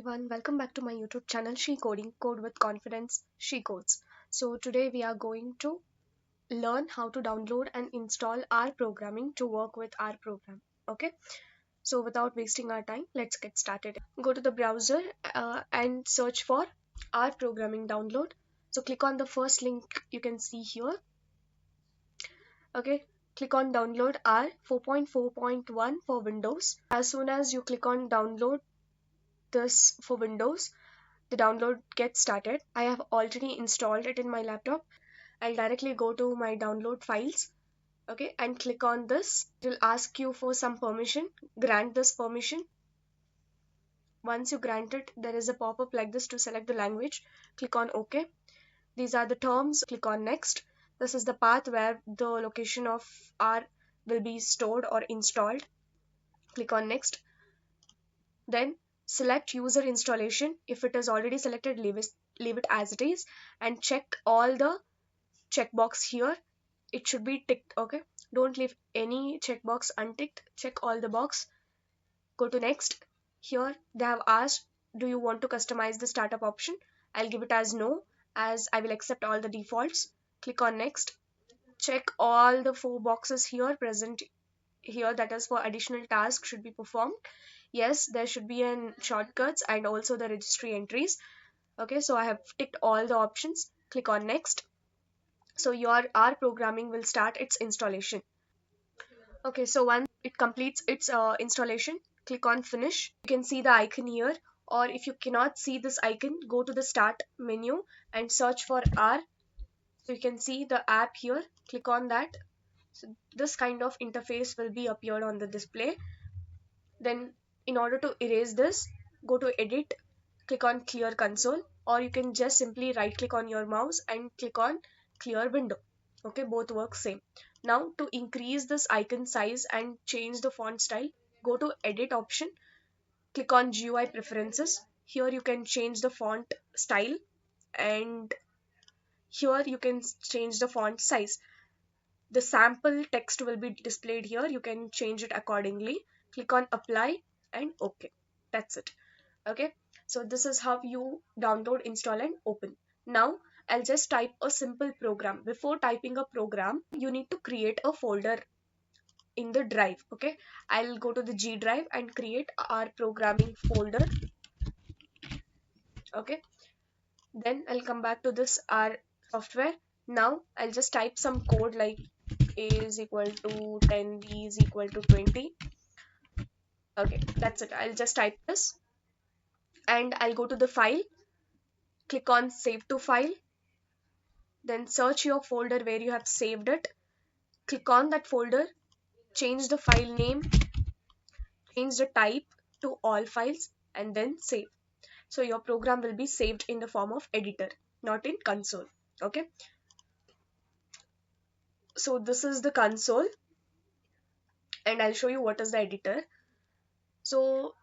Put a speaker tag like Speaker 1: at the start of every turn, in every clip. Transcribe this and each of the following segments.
Speaker 1: everyone, welcome back to my YouTube channel She Coding Code with Confidence She Codes. So today we are going to learn how to download and install R programming to work with R program. Okay, so without wasting our time, let's get started. Go to the browser and search for R programming download. So click on the first link you can see here. Okay, click on download R 4.4.1 for Windows. As soon as you click on download this for Windows, the download gets started. I have already installed it in my laptop. I'll directly go to my download files, okay, and click on this. It will ask you for some permission. Grant this permission. Once you grant it, there is a pop-up like this to select the language. Click on OK. These are the terms. Click on next. This is the path where the location of R will be stored or installed. Click on next. Then select user installation. If it is already selected, leave it as it is, and check all the checkbox here. It should be ticked. Okay, don't leave any checkbox unticked. Check all the box. Go to next. Here they have asked, do you want to customize the startup option? I'll give it as no, as I will accept all the defaults. Click on next. Check all the four boxes here present here, that is for additional tasks should be performed. Yes, there should be an shortcuts and also the registry entries. Okay, so I have ticked all the options. Click on next. So your R programming will start its installation. Okay, so once it completes its installation, click on finish. You can see the icon here, or if you cannot see this icon, go to the start menu and search for R. So you can see the app here. Click on that. So this kind of interface will be appeared on the display. Then in order to erase this, go to edit, click on clear console, or you can just simply right click on your mouse and click on clear window. Okay, both work same. Now to increase this icon size and change the font style, go to edit option, click on GUI preferences. Here you can change the font style, and here you can change the font size. The sample text will be displayed here. You can change it accordingly. Click on apply and OK. That's it. Okay, so this is how you download, install and open. Now I'll just type a simple program. Before typing a program, you need to create a folder in the drive. Okay, I'll go to the G drive and create our programming folder. Okay, then I'll come back to this R software. Now I'll just type some code like a is equal to 10, b is equal to 20. Okay, that's it. I'll just type this and I'll go to the file, click on save to file, then search your folder where you have saved it, click on that folder, change the file name, change the type to all files, and then save. So your program will be saved in the form of editor, not in console. Okay, so this is the console and I'll show you what is the editor. So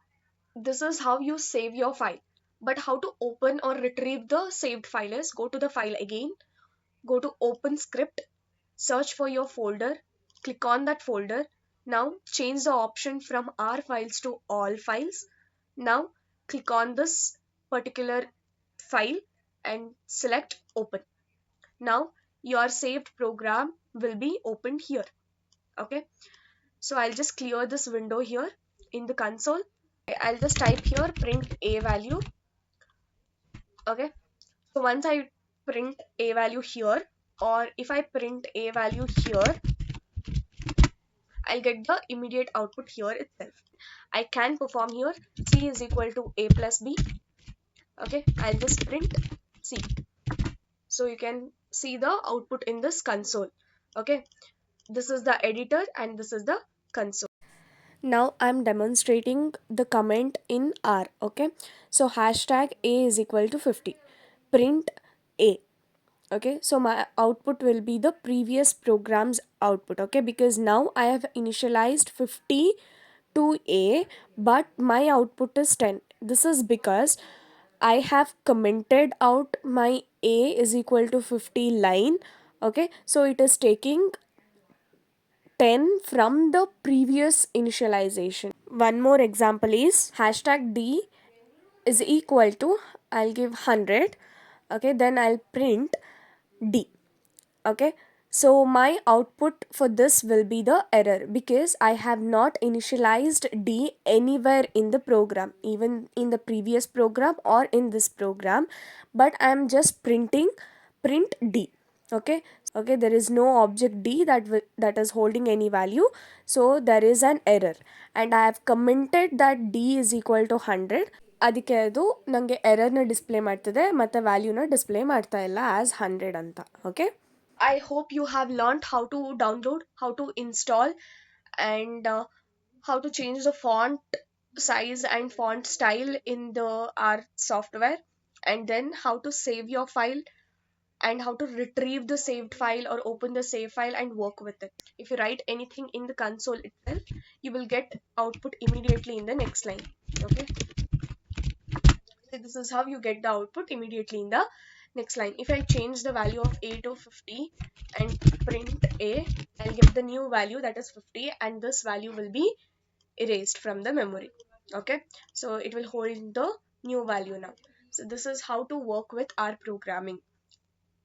Speaker 1: this is how you save your file, but how to open or retrieve the saved file is, go to the file again, go to open script, search for your folder, click on that folder. Now change the option from R files to all files. Now click on this particular file and select open. Now your saved program will be opened here. Okay, so I'll just clear this window here in the console. I'll just type here print a value. Okay, so once I print a value here, or if I print a value here, I'll get the immediate output here itself. I can perform here c is equal to a plus b. Okay, I'll just print c. So you can see the output in this console. Okay, this is the editor and this is the console. Now I'm demonstrating the comment in R. Okay, so hashtag a is equal to 50. Print a. Okay, so my output will be the previous program's output. Okay, because now I have initialized 50 to a, but my output is 10. This is because I have commented out my a is equal to 50 line. Okay, so it is taking 10 from the previous initialization. One more example is hashtag d
Speaker 2: is equal to, I'll give 100. Okay, then I'll print D. Okay, so my output for this will be the error because I have not initialized D anywhere in the program, even in the previous program or in this program, but I am just printing print D. Okay, there is no object D that is holding any value, so there is an error, and I have commented that D is equal to 100. ಅದಕ್ಕೆ ಅದು ನನಗೆ ಎರರ್ನ display ಮಾಡ್ತದೆ ಮತ್ತು ವ್ಯಾಲ್ಯೂನ display ಮಾಡ್ತಾ ಇಲ್ಲ as 100 ಅಂತ. Okay,
Speaker 1: I hope you have learned how to download, how to install, and how to change the font size and font style in the R software, and then how to save your file and how to retrieve the saved file or open the save file and work with it. If you write anything in the console itself, you will get output immediately in the next line. Okay, so this is how you get the output immediately in the next line. If I change the value of a to 50 and print a, I'll give the new value that is 50, and this value will be erased from the memory. Okay, so it will hold the new value now. So this is how to work with R programming.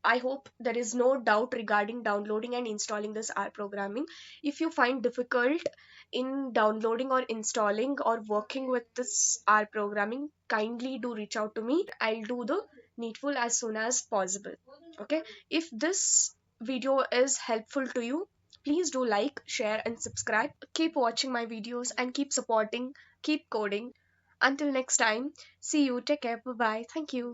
Speaker 1: I hope there is no doubt regarding downloading and installing this R programming. If you find difficult in downloading or installing or working with this R programming, kindly do reach out to me. I'll do the needful as soon as possible. Okay, if this video is helpful to you, please do like, share, and subscribe. Keep watching my videos and keep supporting, keep coding. Until next time, see you, take care, bye bye, thank you.